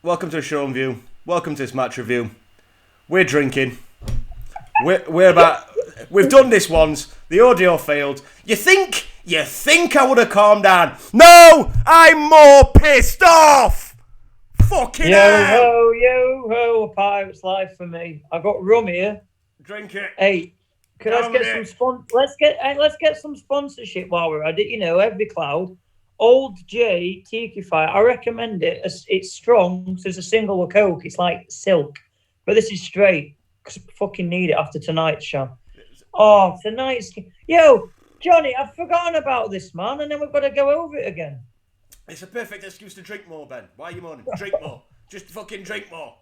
Welcome to the Shoreham View. Welcome to this match review. We're drinking. We're about. We've done this once. The audio failed. You think I would have calmed down? No, I'm more pissed off. Fucking hell. Yo ho, a pirate's life for me. I've got rum here. Drink it. Hey, let's get some sponsorship while we're at it. You know, every cloud. Old J Tiki Fire. I recommend it. It's strong. So it's a single with Coke. It's like silk, but this is straight because I fucking need it after tonight's show. Oh, tonight's Johnny, I've forgotten about this, man, and then we've got to go over it again. It's a perfect excuse to drink more, Ben. Why are you moaning? Drink more. Just fucking drink more.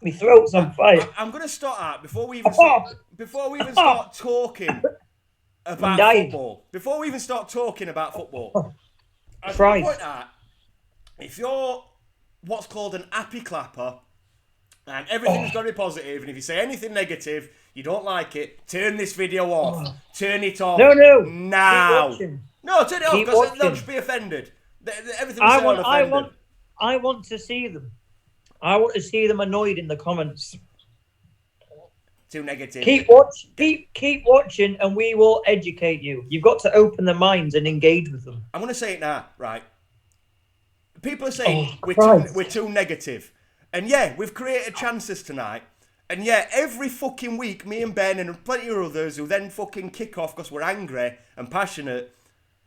My throat's on fire. I'm going to start out before we even start talking about football. Before we even start talking about football, I just want to point out, if you're what's called an happy clapper, and everything's got to be positive, and if you say anything negative, you don't like it, turn this video off. Turn it off. No. Now. No, turn it off because they'll just be offended. Everything offended. I want to see them. I want to see them annoyed in the comments. Too negative. Keep watching, and we will educate you. You've got to open their minds and engage with them. I'm going to say it now, right? People are saying we're too negative. And yeah, we've created chances tonight. And yeah, every fucking week, me and Ben and plenty of others who then fucking kick off because we're angry and passionate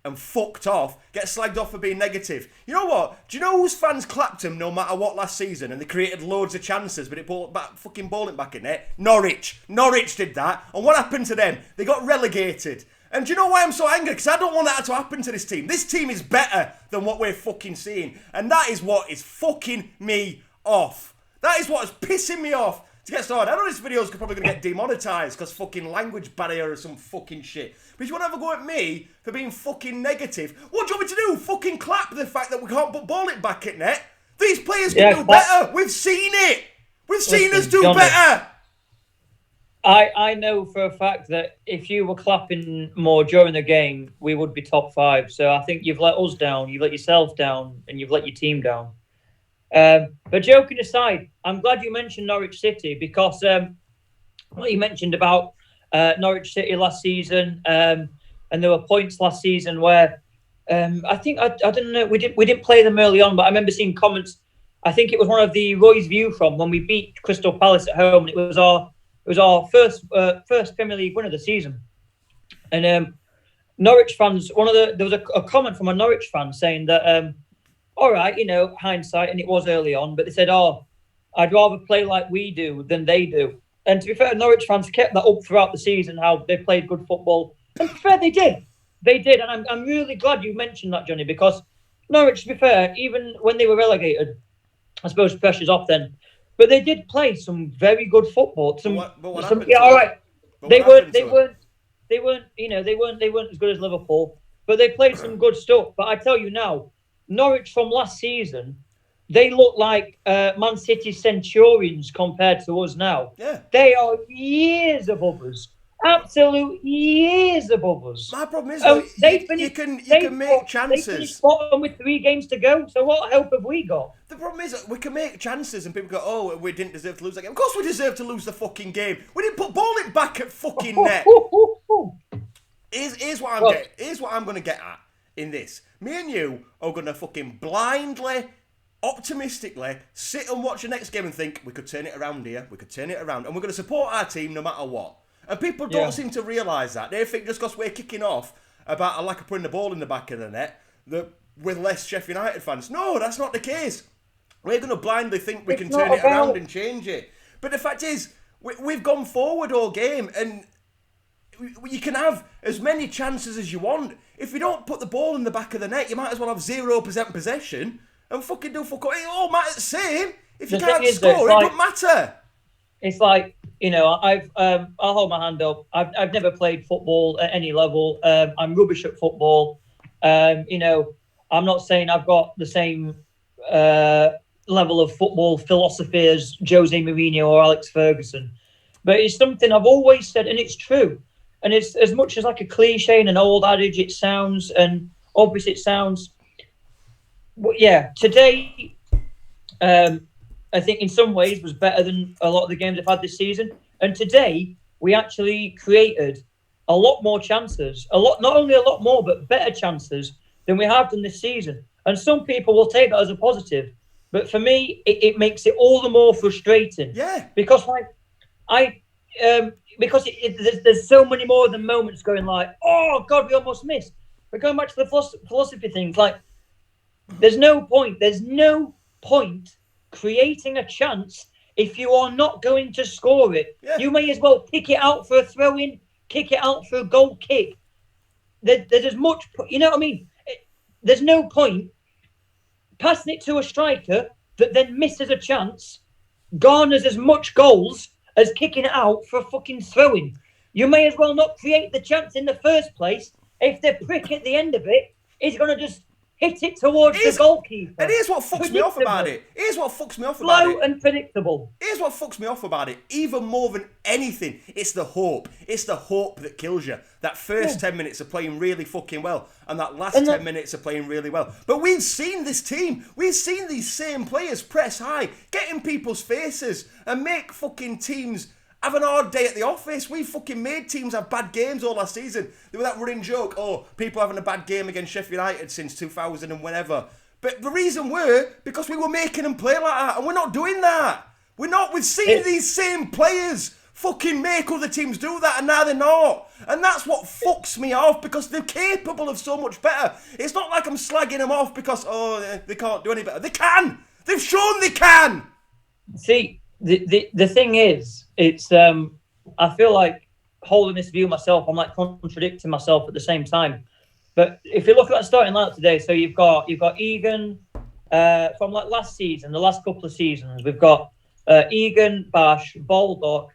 and fucked off, get slagged off for being negative. You know what? Do you know whose fans clapped him no matter what last season and they created loads of chances but it fucking bowled it back in there? Norwich. Norwich did that. And what happened to them? They got relegated. And do you know why I'm so angry? Because I don't want that to happen to this team. This team is better than what we're fucking seeing. And that is what is fucking me off. That is what is pissing me off. To get started, I know this video's probably going to get demonetised because fucking language barrier or some fucking shit. But if you want to have a go at me for being fucking negative, what do you want me to do? Fucking clap the fact that we can't ball it back at net? These players can do better. We've seen it. We've seen us do better. I know for a fact that if you were clapping more during the game, we would be top 5. So I think you've let us down, you've let yourself down, and you've let your team down. But joking aside, I'm glad you mentioned Norwich City because what you mentioned about Norwich City last season, and there were points last season where I don't know, we didn't play them early on, but I remember seeing comments. I think it was one of the Roy's View from when we beat Crystal Palace at home, and it was our first Premier League win of the season. And Norwich fans, there was a comment from a Norwich fan saying that. All right, hindsight, and it was early on, but they said, I'd rather play like we do than they do. And to be fair, Norwich fans kept that up throughout the season, how they played good football. And to be fair, they did. They did, and I'm really glad you mentioned that, Johnny, because Norwich, to be fair, even when they were relegated, I suppose pressure's off then, but they did play some very good football. All right. They weren't as good as Liverpool, but they played some good stuff. But I tell you now, Norwich from last season, they look like Man City Centurions compared to us now. Yeah. They are years above us. Absolute years above us. My problem is, you can make chances. They finished bottom with 3 games to go, so what help have we got? The problem is, we can make chances and people go, we didn't deserve to lose that game. Of course we deserve to lose the fucking game. We didn't ball it back at fucking net. Here's what I'm going to get at in this. Me and you are going to fucking blindly, optimistically sit and watch the next game and think, we could turn it around here, we could turn it around, and we're going to support our team no matter what. And people don't seem to realise that. They think just because we're kicking off about a lack of putting the ball in the back of the net, that we're less Sheffield United fans. No, that's not the case. We're going to blindly think we can turn it around and change it. But the fact is, we've gone forward all game, and you can have as many chances as you want. If you don't put the ball in the back of the net, you might as well have 0% possession and fucking do fuck all. It all matters the same. If you can't score, it doesn't matter. It's like, I'll hold my hand up. I've never played football at any level. I'm rubbish at football. I'm not saying I've got the same level of football philosophy as Jose Mourinho or Alex Ferguson. But it's something I've always said, and it's true. And it's as much as like a cliche and an old adage it sounds, and obvious it sounds. But yeah, today I think in some ways was better than a lot of the games I've had this season. And today we actually created a lot more chances, not only a lot more, but better chances than we have done this season. And some people will take that as a positive, but for me, it makes it all the more frustrating. Yeah. Because there's so many more of the moments going like, oh God, we almost missed. But going back to the philosophy things, like there's no point creating a chance if you are not going to score it. Yeah. You may as well kick it out for a throw-in, kick it out for a goal kick. There's as much, you know what I mean? There's no point passing it to a striker that then misses a chance, garners as much goals as kicking it out for a fucking throw-in. You may as well not create the chance in the first place if the prick at the end of it is going to just hit it towards the goalkeeper. And here's what fucks me off about it. Slow and predictable. Here's what fucks me off about it. Even more than anything, it's the hope. It's the hope that kills you. That first 10 minutes of playing really fucking well, and that last 10 minutes of playing really well. But we've seen this team. We've seen these same players press high, get in people's faces, and make fucking teams have an hard day at the office. We fucking made teams have bad games all last season. There was that running joke, people having a bad game against Sheffield United since 2000 and whenever. But the reason because we were making them play like that, and we're not doing that. We've seen these same players fucking make other teams do that, and now they're not. And that's what fucks me off, because they're capable of so much better. It's not like I'm slagging them off because, they can't do any better. They can! They've shown they can! See, the thing is, it's I feel like holding this view myself, I'm like contradicting myself at the same time. But if you look at that starting lineup today, so you've got Egan from like last season, the last couple of seasons, we've got Egan, Bash, Baldock.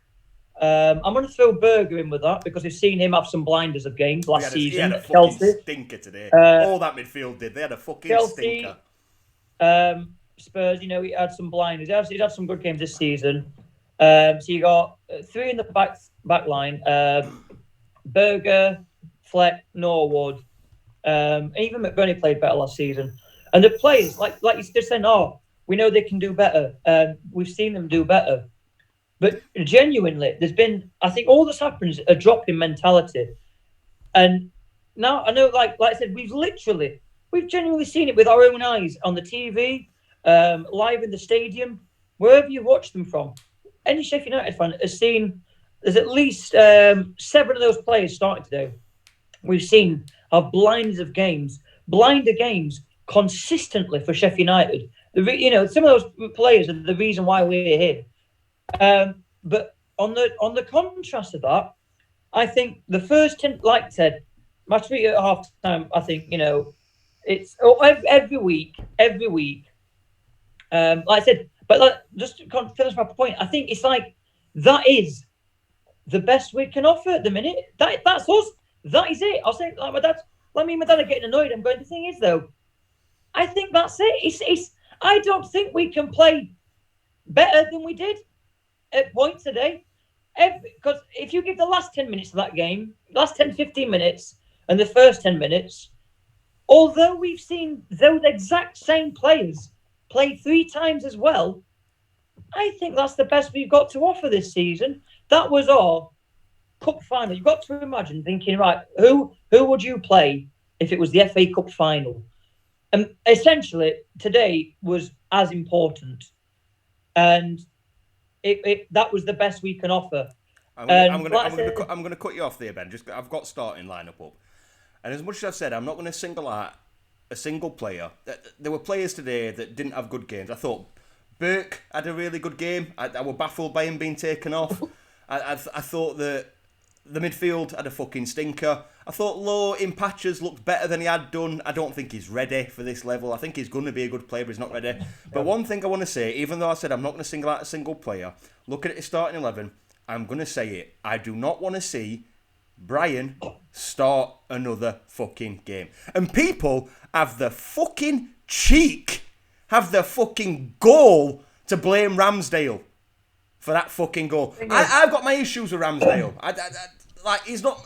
I'm going to throw Berger in with that because we've seen him have some blinders of games last season. He had a fucking stinker today. All that midfield did. They had a fucking Chelsea, stinker. Spurs, he had some blinders. He's had some good games this season. So you got three in the back line: Berger, Fleck, Norwood. Even McBurney played better last season. And the players, like you just said, we know they can do better. We've seen them do better. But genuinely, there's been, I think all that's happened is a drop in mentality. And now I know, like I said, we've genuinely seen it with our own eyes on the TV, live in the stadium, wherever you watch them from. Any Sheffield United fan has seen, there's at least 7 of those players starting today. We've seen have blinder games consistently for Sheffield United. Some of those players are the reason why we're here. But on the contrast of that, I think the first 10, like I said, my tweet at half time, I think, it's every week. Like I said, but just to finish my point, I think it's like that is the best we can offer at the minute. That's us. That is it. I'll say like my dad. Me and my dad are getting annoyed. I'm going. The thing is, though, I think that's it. I don't think we can play better than we did at points today. Because if you give the last 10 minutes of that game, last 10, 15 minutes, and the first 10 minutes, although we've seen those exact same players play 3 times as well, I think that's the best we've got to offer this season. That was our cup final. You've got to imagine thinking, right, who would you play if it was the FA Cup final? And essentially, today was as important. And that was the best we can offer. I'm going to cut you off there, Ben. I've got starting lineup up. And as much as I've said, I'm not going to single out a single player. There were players today that didn't have good games. I thought Burke had a really good game. I was baffled by him being taken off. I thought that the midfield had a fucking stinker. I thought Lowe in patches looked better than he had done. I don't think he's ready for this level. I think he's going to be a good player, but he's not ready. But one thing I want to say, even though I said I'm not going to single out a single player, looking at his starting 11, I'm going to say it. I do not want to see Brian start another fucking game. And people have the fucking cheek, have the fucking gall to blame Ramsdale for that fucking goal. I've got my issues with Ramsdale. He's not...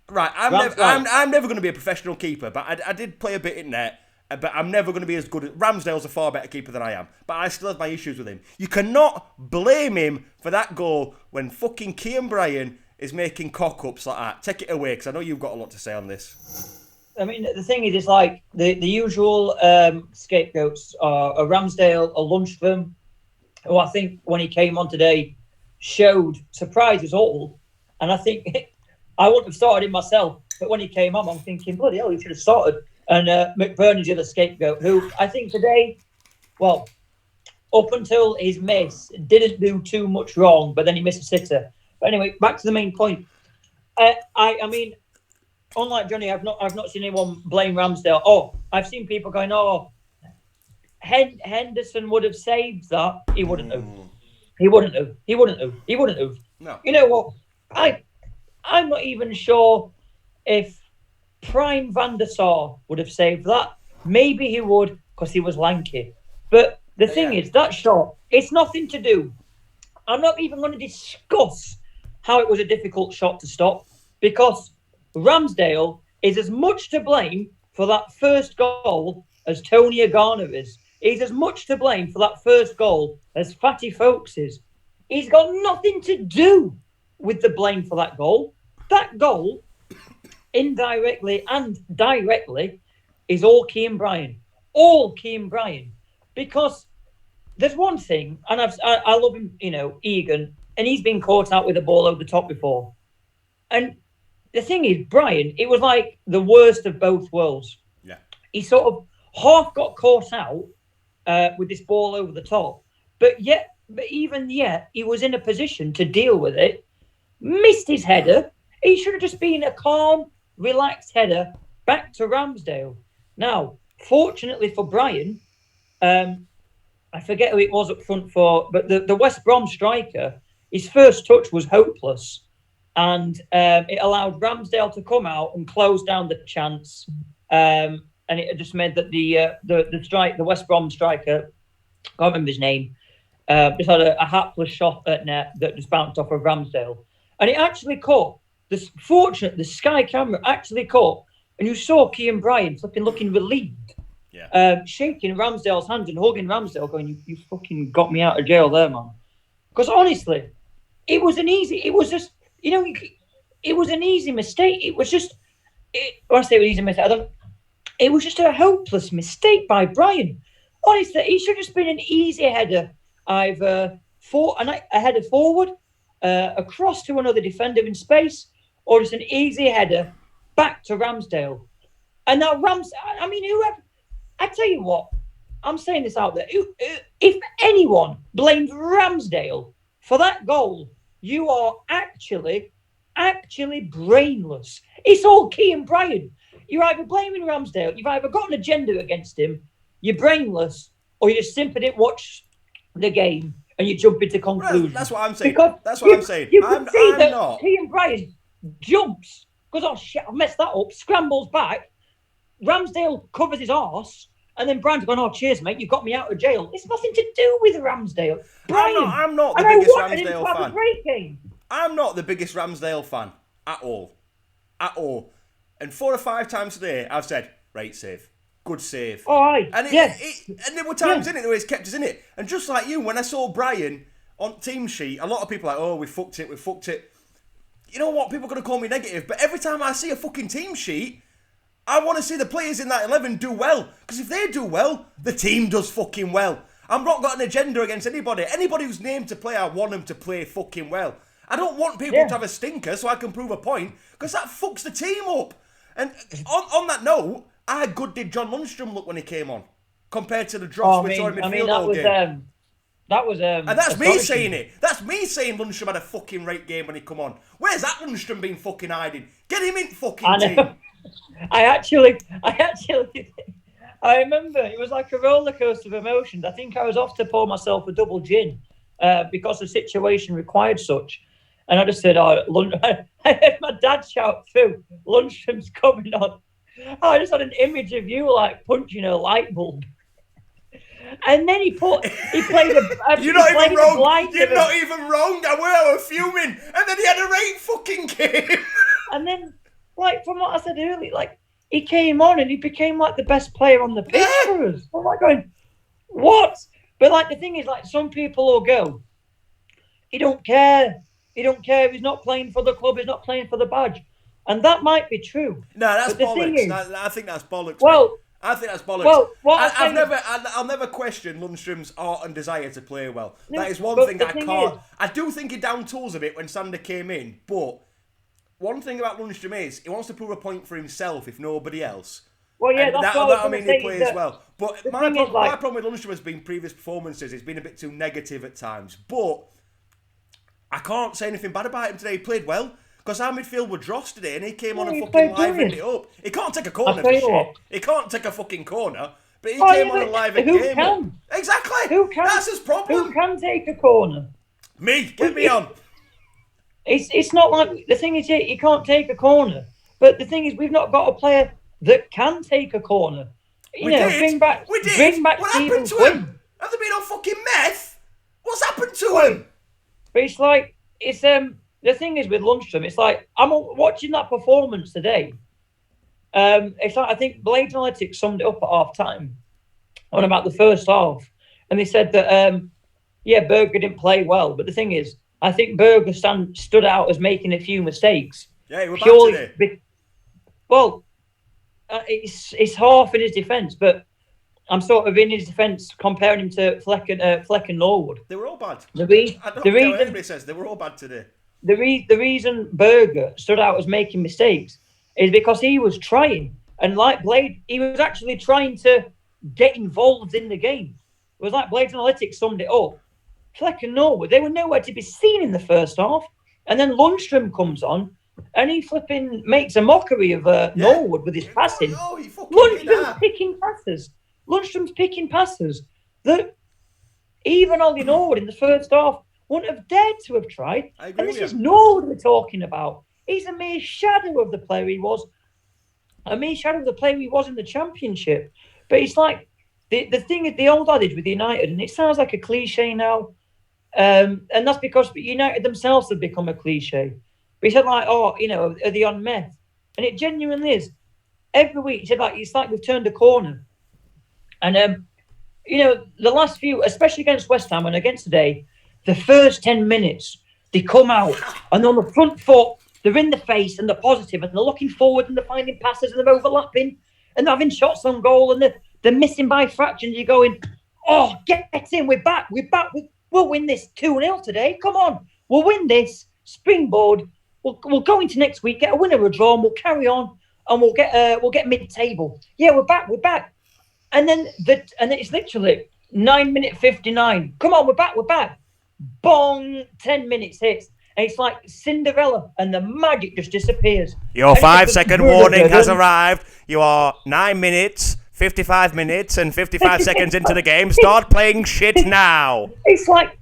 Right, I'm never going to be a professional keeper, but I did play a bit in net, but I'm never going to be as good. Ramsdale's a far better keeper than I am, but I still have my issues with him. You cannot blame him for that goal when fucking Kean Bryan is making cock-ups like that. Take it away, because I know you've got a lot to say on this. I mean, the thing is, it's like the usual scapegoats are a Ramsdale, a Lundstram, who I think when he came on today showed, surprised us all. And I think I wouldn't have started him myself, but when he came on, I'm thinking, bloody hell, he should have started. And McBurney's the other scapegoat, who I think today, well, up until his miss, didn't do too much wrong, but then he missed a sitter. But anyway, back to the main point. I mean, unlike Johnny, I've not seen anyone blame Ramsdale. Oh, I've seen people going, oh, Henderson would have saved that. He wouldn't have. He wouldn't have. No. You know what? I'm not even sure if Prime Van der Sar would have saved that. Maybe he would, because he was lanky. But the thing is, that shot, it's nothing to do. I'm not even going to discuss how it was a difficult shot to stop, because Ramsdale is as much to blame for that first goal as Tony Agana is. He's as much to blame for that first goal as Fatty Folks is. He's got nothing to do with the blame for that goal. That goal, indirectly and directly, is all Kean Bryan. All Kean Bryan. Because there's one thing, and I love him, Egan, and he's been caught out with a ball over the top before. And the thing is, Bryan, it was like the worst of both worlds. Yeah. He sort of half got caught out with this ball over the top, but even yet, he was in a position to deal with it. Missed his header. He should have just been a calm, relaxed header back to Ramsdale. Now, fortunately for Bryan, I forget who it was up front for, but the West Brom striker, his first touch was hopeless. And it allowed Ramsdale to come out and close down the chance. And it just meant that the West Brom striker, can't remember his name, just had a hapless shot at net that just bounced off of Ramsdale. And it actually caught. The Sky camera actually caught. And you saw Kean Bryan flipping looking relieved. Yeah. Shaking Ramsdale's hands and hugging Ramsdale, going, you fucking got me out of jail there, man. Because honestly, it was an easy mistake. It was just, it was just a hopeless mistake by Bryan. Honestly, he should have just been an easy header, either a header forward, across to another defender in space, or just an easy header back to Ramsdale. And now whoever, I tell you what, I'm saying this out there. If anyone blames Ramsdale for that goal, you are actually brainless. It's all Kean Bryan. You're either blaming Ramsdale, you've either got an agenda against him, you're brainless, or you just simply didn't watch the game and you jump into conclusions. That's what I'm saying. You can see that Kean Bryan jumps, goes, oh shit, I've messed that up, scrambles back, Ramsdale covers his arse, and then Bryan's going, oh, cheers, mate, you got me out of jail. It's nothing to do with Ramsdale. Bryan, I'm not the biggest Ramsdale fan. I'm not the biggest Ramsdale fan at all. And 4 or 5 times today, I've said, right save. Good save. All right. And and there were times in it where he's kept us in it. And just like you, when I saw Bryan on team sheet, a lot of people are like, oh, we fucked it. You know what? People are going to call me negative. But every time I see a fucking team sheet, I want to see the players in that 11 do well. Because if they do well, the team does fucking well. I've not got an agenda against anybody. Anybody who's named to play, I want them to play fucking well. I don't want people to have a stinker so I can prove a point, because that fucks the team up. And on that note, how good did John Lundstram look when he came on compared to the drops we saw in midfield all game? And that's me saying it. That's me saying Lundstram had a fucking great game when he come on. Where's that Lundstram been fucking hiding? Get him in fucking team. I remember it was like a roller coaster of emotions. I think I was off to pour myself a double gin because the situation required such. And I just said, I heard my dad shout through, Lundstram's coming on. I just had an image of you like punching a light bulb. And then he played a You're not even wrong. You're not even wrong. I was fuming. And then he had a great fucking game. And then, like, from what I said earlier, like, he came on and he became like the best player on the pitch for us. I'm like going, what? But like the thing is, like some people will go, he don't care. He don't care. He's not playing for the club. He's not playing for the badge, and that might be true. No, that's but the bollocks. Thing is, I think that's bollocks. Well, mate. I think that's bollocks. Well, what I'll never question Lundstrom's art and desire to play well. No, that is one thing I can't. I do think he down tools a bit when Sander came in, but one thing about Lundstrom is he wants to prove a point for himself, if nobody else. Well, yeah, and that's what I mean he plays well. But my like, problem with Lundstrom has been previous performances. It's been a bit too negative at times, but I can't say anything bad about him today. He played well. Because our midfield were dross today and he came on and fucking livened it up. He can't take a corner for shit. He can't take a fucking corner. But he came on and livened the game up. Exactly. Who can? That's his problem. Who can take a corner? Me. Get me on. It's not like... The thing is, you can't take a corner. But the thing is, we've not got a player that can take a corner. We did. Bring back what happened to him? Have they been on fucking meth? What's happened to him? But it's like... The thing is with Lundstrom, it's like I'm watching that performance today. It's like I think Blade Analytics summed it up at half time on about the first half, and they said that Berger didn't play well. But the thing is, I think Berger stood out as making a few mistakes. Yeah, he was bad today. It's half in his defence, but I'm sort of in his defence comparing him to Fleck and Norwood. They were all bad. I don't care what anybody says. They were all bad today. The reason Berger stood out as making mistakes is because he was trying. And like Blade, he was actually trying to get involved in the game. It was like Blade Analytics summed it up. Fleck and Norwood, they were nowhere to be seen in the first half. And then Lundstrom comes on and he flipping makes a mockery of Norwood with his passing. Lundstrom's picking passes that even Ollie Norwood in the first half wouldn't have dared to have tried. And this is Norwood we're talking about. He's a mere shadow of the player he was. A mere shadow of the player he was in the Championship. But it's like, the thing is, the old adage with United, and it sounds like a cliche now, and that's because United themselves have become a cliche. But he said like, are they on meth? And it genuinely is. Every week, he said like, it's like we've turned a corner. And, the last few, especially against West Ham and against today, the first 10 minutes, they come out and on the front foot, they're in the face and they're positive and they're looking forward and they're finding passes and they're overlapping and they're having shots on goal and they're missing by fractions. You're going, oh, get in, we're back. We'll win this 2-0 today. Come on, we'll win this. Springboard. We'll go into next week, get a win or a draw, and we'll carry on and we'll get mid-table. Yeah, we're back. And then it's literally 9:59. Come on, we're back. Bong, 10 minutes hits. And it's like Cinderella and the magic just disappears. Your 5-second warning has arrived. You are 9 minutes, 55 minutes and 55 seconds into the game. Start playing shit now. It's like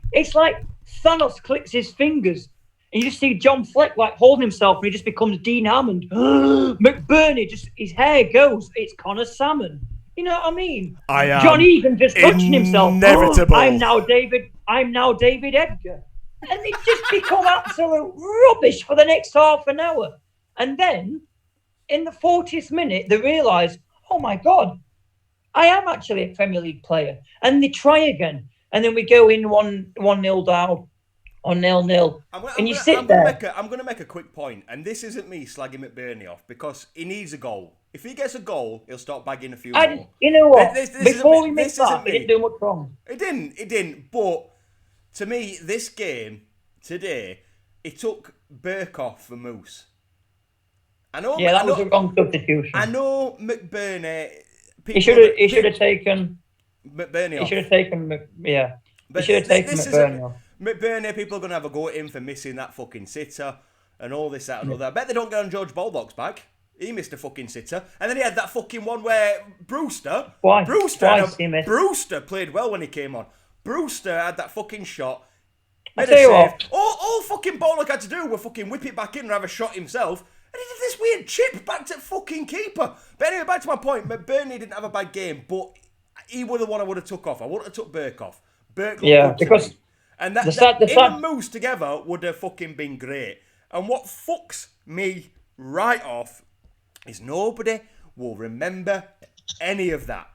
Thanos clicks his fingers. And you just see John Fleck like holding himself and he just becomes Dean Hammond. McBurney, just his hair goes. It's Connor Salmon. You know what I mean? John Egan just touching himself. Inevitable. I'm now David Edgar. And they just become absolute rubbish for the next half an hour. And then, in the 40th minute, they realise, oh my God, I am actually a Premier League player. And they try again. And then we go in 1-0 down. Or 0-0. I'm going to make a quick point, and this isn't me slagging McBurney off because he needs a goal. If he gets a goal, he'll start bagging a few more. You know what? Before we missed that, he didn't do much wrong. He didn't. But to me, this game today, it took Burke off for Moose. That was a wrong substitution. I know McBurney. He should have taken McBurney off. He should have taken McBurney off. McBurney, people are going to have a go at him for missing that fucking sitter and all this, that and all that. I bet they don't get on George Baldock's back. He missed a fucking sitter. And then he had that fucking one where Brewster played well when he came on. Brewster had that fucking shot. Made a save. All fucking Baldock had to do was fucking whip it back in and have a shot himself. And he did this weird chip back to fucking keeper. But anyway, back to my point. McBurney didn't have a bad game, but he was the one I would have took off. I wouldn't have took Burke off. Burke looked good to me. And him and Moose together would have fucking been great. And what fucks me right off is nobody will remember any of that.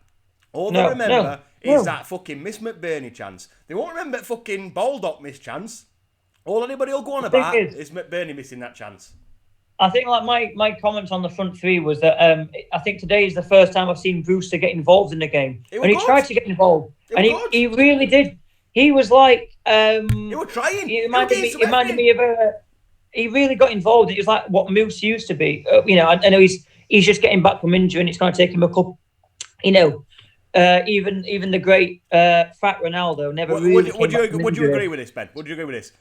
All they remember is that fucking Miss McBurney chance. They won't remember fucking Baldock miss chance. All anybody will go on about is McBurney missing that chance. I think like my comments on the front three was that I think today is the first time I've seen Brewster get involved in the game. And he tried to get involved. And he really did. He was like... he was trying. He reminded me of... he really got involved. It was like what Moose used to be. I know he's just getting back from injury and it's going to take him a couple... even the great fat Ronaldo never really Would you agree with this, Ben? Would you agree with this?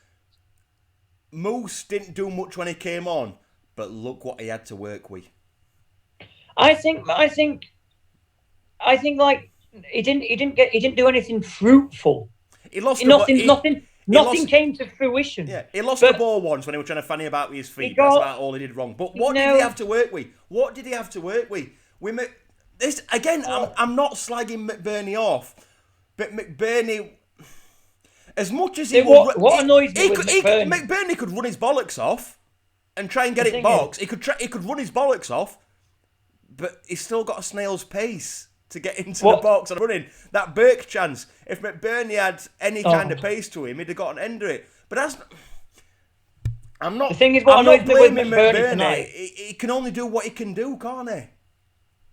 Moose didn't do much when he came on. But look what he had to work with. I think like he didn't do anything fruitful. He lost nothing came to fruition. Yeah, he lost the ball once when he was trying to fanny about with his feet. That's about all he did wrong. But what did he have to work with? What did he have to work with? This again. I'm not slagging McBurney off, but McBurney, as much as what annoys me with McBurney could run his bollocks off. And try and get it boxed. He could run his bollocks off, but he's still got a snail's pace to get into the box and running. That Burke chance, if McBurney had any kind of pace to him, he'd have got an end of it. But that's not... I'm not blaming McBurney. He can only do what he can do, can't he?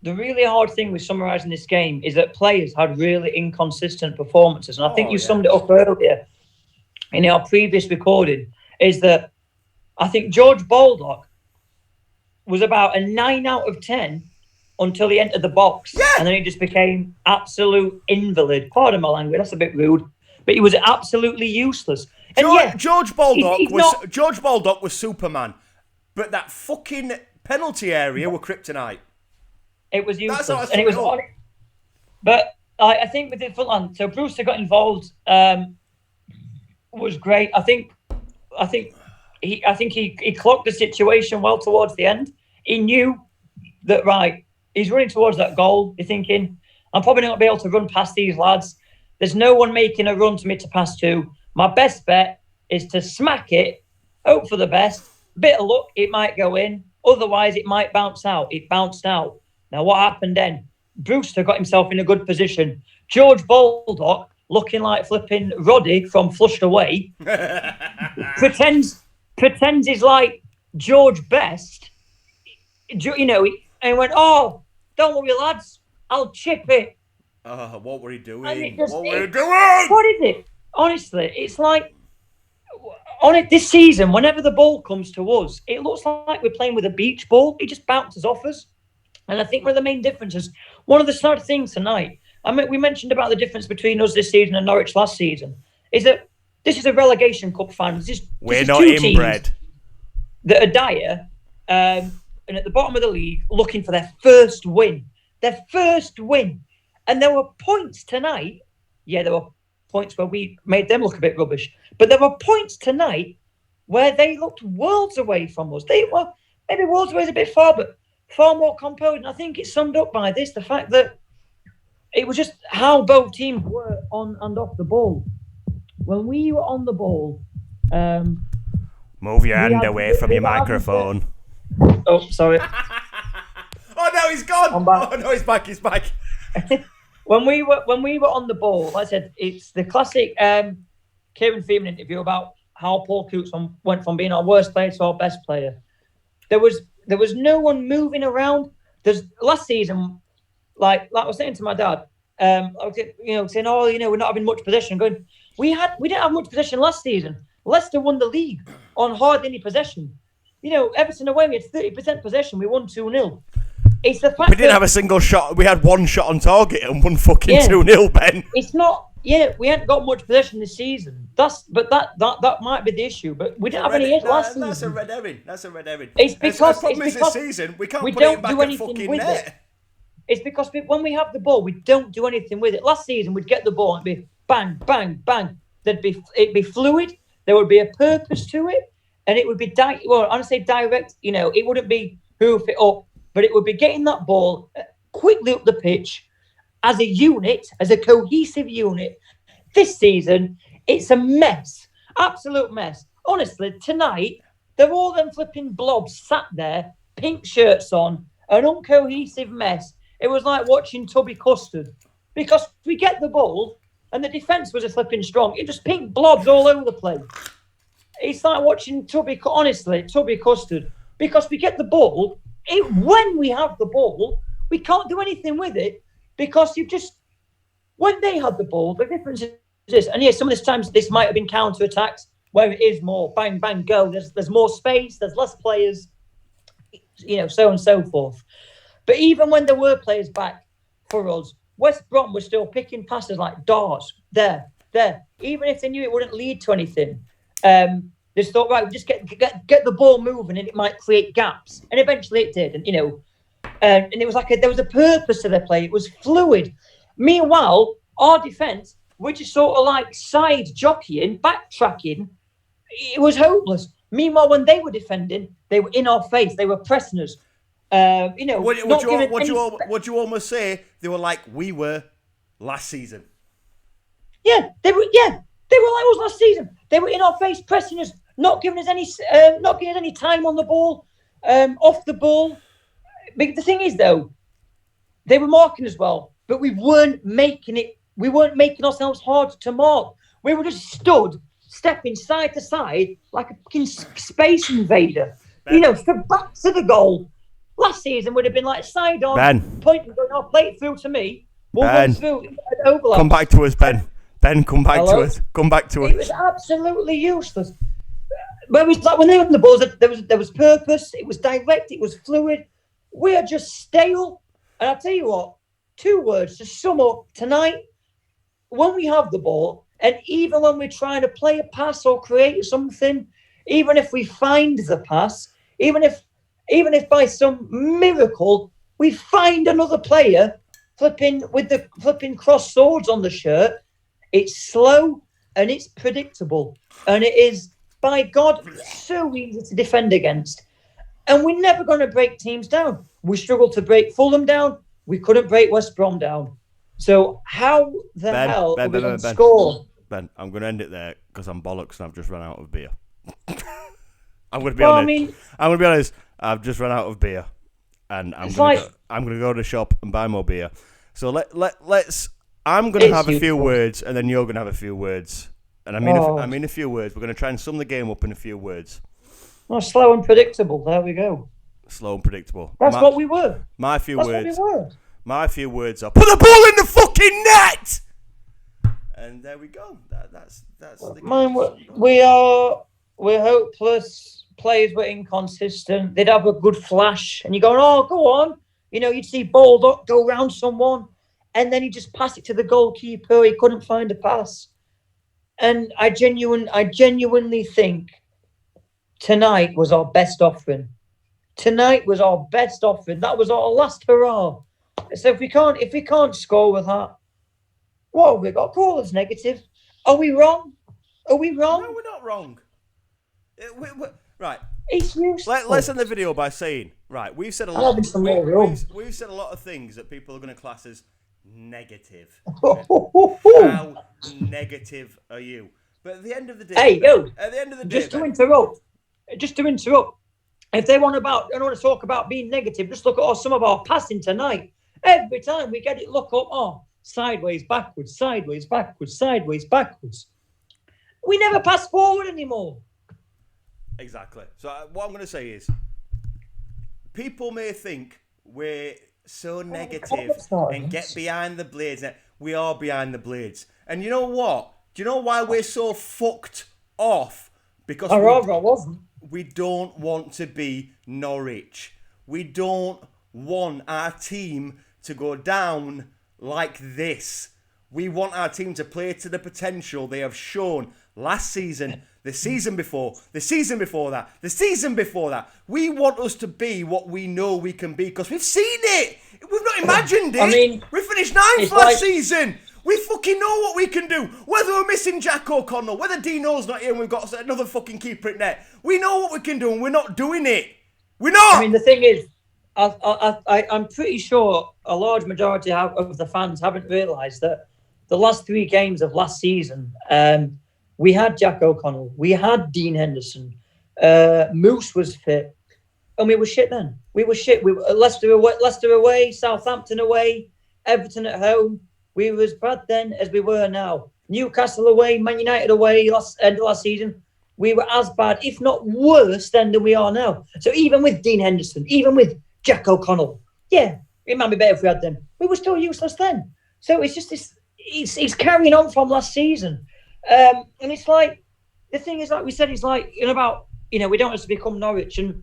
The really hard thing with summarising this game is that players had really inconsistent performances. And I think you summed it up earlier in our previous recording, is that I think George Baldock was about a 9 out of 10 until he entered the box. Yeah. And then he just became absolute invalid. Pardon my language, that's a bit rude. But he was absolutely useless. And George Baldock was Superman. But that fucking penalty area were kryptonite. It was useless. And it was But I think with the front line, so Brewster got involved, was great. I think he clocked the situation well towards the end. He knew that, he's running towards that goal. You're thinking, I'm probably not going to be able to run past these lads. There's no one making a run to me to pass to. My best bet is to smack it, hope for the best. Bit of luck, it might go in. Otherwise, it might bounce out. It bounced out. Now, what happened then? Brewster got himself in a good position. George Baldock, looking like flipping Roddy from Flushed Away, pretends he's like George Best, and he went, "Oh, don't worry, lads, I'll chip it." What were he doing? What is it? Honestly, it's like this season, whenever the ball comes to us, it looks like we're playing with a beach ball. It just bounces off us. And I think one of the main differences, one of the sort of things tonight, we mentioned about the difference between us this season and Norwich last season, is that this is a relegation cup final. We're not inbred. That are dire and at the bottom of the league looking for their first win. Their first win. And there were points tonight. Yeah, there were points where we made them look a bit rubbish. But there were points tonight where they looked worlds away from us. They were maybe worlds away is a bit far, but far more composed. And I think it's summed up by this, the fact that it was just how both teams were on and off the ball. When we were on the ball... Move your hand away from your microphone. Oh, sorry. Oh, no, he's gone. Oh, no, he's back. When we were on the ball, like I said, it's the classic Kieran Freeman interview about how Paul Coots went from being our worst player to our best player. There was no one moving around. Last season, like I was saying to my dad, I was, saying, we're not having much possession. Going, we didn't have much possession last season. Leicester won the league on hardly any possession. Everton away, we had 30% possession. We won 2-0. It's the fact we didn't have a single shot. We had one shot on target and won fucking 2-0, Ben. It's not. Yeah, we hadn't got much possession this season. That might be the issue. But we didn't have any last season. That's a red herring. It's because this season we can't put it back at fucking net. It's because when we have the ball, we don't do anything with it. Last season, we'd get the ball and it'd be bang, bang, bang. It'd be fluid. There would be a purpose to it, and it would be direct. It wouldn't be hoof it up, but it would be getting that ball quickly up the pitch as a unit, as a cohesive unit. This season, it's a mess, absolute mess. Honestly, tonight they're all them flipping blobs sat there, pink shirts on, an uncohesive mess. It was like watching Tubby Custard, because we get the ball and the defence was a flipping strong. It just pink blobs all over the place. It's like watching Tubby Custard, because we get the ball. When we have the ball, we can't do anything with it, because when they had the ball, the difference is this. And some of the times this might have been counter-attacks where it is more bang, bang, go. There's more space, there's less players, so on and so forth. But even when there were players back for us, West Brom was still picking passes like darts, there. Even if they knew it wouldn't lead to anything. They just thought, right, just get the ball moving and it might create gaps. And eventually it did. And, and it was like there was a purpose to their play. It was fluid. Meanwhile, our defence, we're just sort of like side jockeying, backtracking. It was hopeless. Meanwhile, when they were defending, they were in our face. They were pressing us. Would you almost say they were like we were last season? Yeah, they were like us last season. They were in our face, pressing us, not giving us any time on the ball, off the ball. But the thing is, though, they were marking as well, but we weren't making it. We weren't making ourselves hard to mark. We were just stood, stepping side to side like a fucking space invader. Stood back to the goal. Last season would have been like side on, pointing, going, "Oh, play it through to me." We'll run through. Overlap. Come back to us, Ben. Ben, come back to us. Come back to us. It was absolutely useless. But it was like when they were on the balls, there was purpose. It was direct. It was fluid. We are just stale. And I'll tell you what, 2 words to sum up tonight. When we have the ball, and even when we're trying to play a pass or create something, even if we find the pass, even if by some miracle we find another player flipping with the flipping cross swords on the shirt, it's slow and it's predictable. And it is, by God, so easy to defend against. And we're never going to break teams down. We struggled to break Fulham down. We couldn't break West Brom down. So how the hell are we going to score? Ben, I'm going to end it there because I'm bollocks and I've just run out of beer. I'm going to be honest. I'm going to be honest. I've just run out of beer, and I'm going to go to the shop and buy more beer. So let's. I'm going to have a few words, and then you're going to have a few words. And I mean a few words. We're going to try and sum the game up in a few words. Oh, slow and predictable. There we go. Slow and predictable. That's what we were. My few words are put the ball in the fucking net. And there we go. That's the mine. We're hopeless. Players were inconsistent. They'd have a good flash, and you're going, "Oh, go on." You'd see Baldock go round someone, and then he just pass it to the goalkeeper. He couldn't find a pass. And I genuinely think tonight was our best offering. Tonight was our best offering. That was our last hurrah. So if we can't score with that, what have we got? Call us negative. Are we wrong? No, we're not wrong. Right. It's useless. Let's end the video by saying, right, we've said a lot. We've said a lot of things that people are going to class as negative. How negative are you? But at the end of the day, just to interrupt. If they want to talk about being negative, just look at some of our passing tonight. Every time we get it, look up, sideways, backwards, sideways, backwards, sideways, backwards. We never pass forward anymore. Exactly. So what I'm going to say is, people may think we're so negative and get behind the blades. We are behind the blades. And you know what? Do you know why we're so fucked off? Because we don't want to be Norwich. We don't want our team to go down like this. We want our team to play to the potential they have shown last season, the season before, the season before that, the season before that. We want us to be what we know we can be because we've seen it. We've not imagined it. We finished 9th last season. We fucking know what we can do. Whether we're missing Jack O'Connell, whether Dino's not here and we've got another fucking keeper at net. We know what we can do and we're not doing it. We're not. I mean, the thing is, I'm pretty sure a large majority of the fans haven't realised that the last 3 games of last season, we had Jack O'Connell, we had Dean Henderson, Moose was fit. and we were shit then. We were shit. We were Leicester away, Southampton away, Everton at home. We were as bad then as we were now. Newcastle away, Man United away, end of last season. We were as bad, if not worse, then than we are now. So even with Dean Henderson, even with Jack O'Connell, yeah, it might be better if we had them. We were still useless then. So it's just this. It's carrying on from last season, and it's like the thing is, like we said, it's like about we don't have to become Norwich, and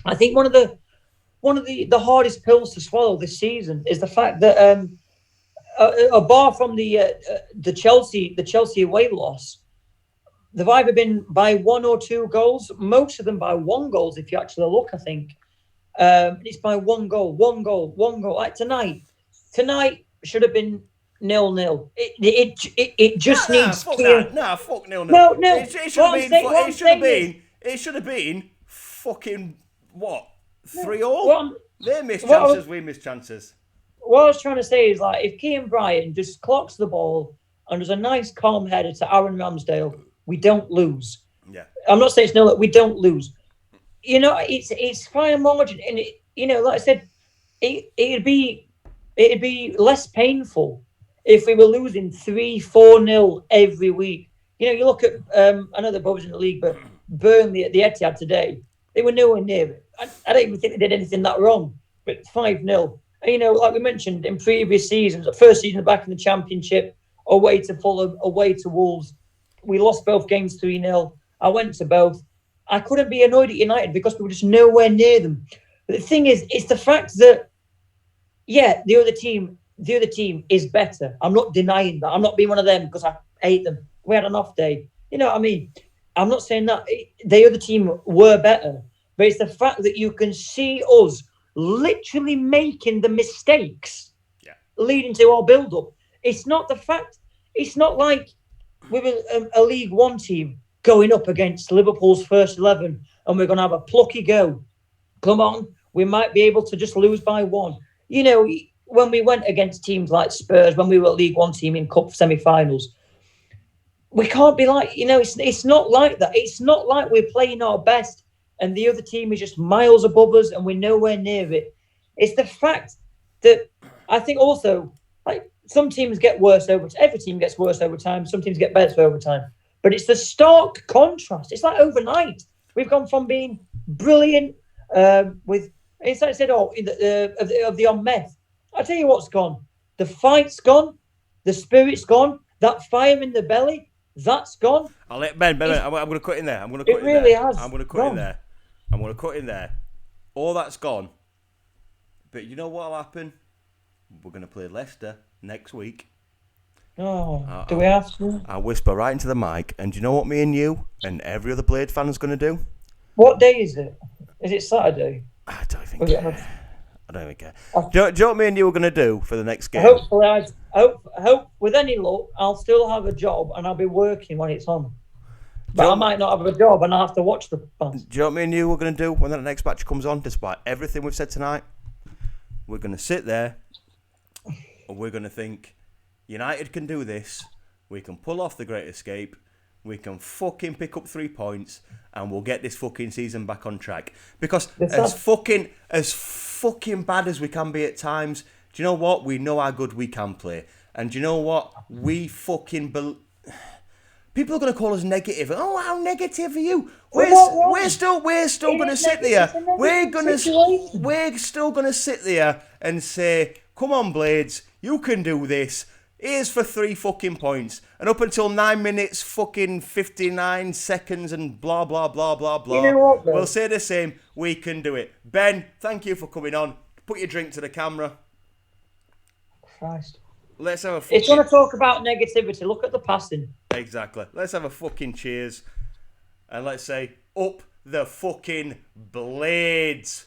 I think one of the hardest pills to swallow this season is the fact that bar from the Chelsea away loss, they've either been by 1 or 2 goals, most of them by 1 goal. If you actually look, I think it's by 1 goal. Like tonight should have been 0-0. It just needs. Fuck 0-0. No. It should have been fucking what? 3-3. They missed chances. We missed chances. What I was trying to say is, like, if Kean Bryan just clocks the ball and does a nice calm header to Aaron Ramsdale, we don't lose. Yeah. I'm not saying it's no, we don't lose. It's fine margin, and like I said, it'd be less painful if we were losing 3-4-0 every week. You look at I know they're both in the league, but Burnley at the Etihad today, they were nowhere near it. I don't even think they did anything that wrong, but 5-0. And, like we mentioned in previous seasons, the first season back in the Championship, away to Fulham, away to Wolves, we lost both games 3-0. I went to both. I couldn't be annoyed at United because we were just nowhere near them. But the thing is, it's the fact that, yeah, the other team is better. I'm not denying that. I'm not being one of them because I hate them. We had an off day. You know what I mean? I'm not saying that the other team were better, but it's the fact that you can see us literally making the mistakes leading to our build-up. It's not the fact. It's not like we were a League One team going up against Liverpool's first 11 and we're going to have a plucky go. Come on, we might be able to just lose by 1. When we went against teams like Spurs, when we were a League One team in cup semi-finals, we can't be like, it's not like that. It's not like we're playing our best and the other team is just miles above us and we're nowhere near it. It's the fact that I think also, like, some teams get worse over time. Every team gets worse over time. Some teams get better over time. But it's the stark contrast. It's like overnight. We've gone from being brilliant with, it's like I said, of the on meth. I'll tell you what's gone. The fight's gone. The spirit's gone. That fire in the belly, that's gone. I'll let Ben. I'm going to cut in there. I'm going to cut in there. It really has. I'm going to cut in there. I'm going to cut in there. All that's gone. But you know what'll happen? We're going to play Leicester next week. Oh, do we have to? I'll whisper right into the mic. And do you know what me and you and every other Blade fan is going to do? What day is it? Is it Saturday? I don't even care. I don't even care. Do you know what me and you are going to do for the next game? Hopefully, I hope with any luck, I'll still have a job and I'll be working when it's on. But I might not have a job and I'll have to watch the fans. Do you know what me and you are going to do when that next match comes on, despite everything we've said tonight? We're going to sit there and we're going to think, United can do this. We can pull off the Great Escape. We can fucking pick up 3 points and we'll get this fucking season back on track. Because as fucking bad as we can be at times, do you know what? We know how good we can play. And do you know what? We fucking... People are going to call us negative. Oh, how negative are you? We're still going to sit there. We're still going to sit there and say, come on, Blades, you can do this. Here's for 3 fucking points. And up until 9 minutes, fucking 59 seconds and blah, blah, blah, blah, blah. You know what, we'll say the same. We can do it. Ben, thank you for coming on. Put your drink to the camera. Christ. Let's have a fucking... If you want to talk about negativity, look at the passing. Exactly. Let's have a fucking cheers. And let's say, up the fucking Blades.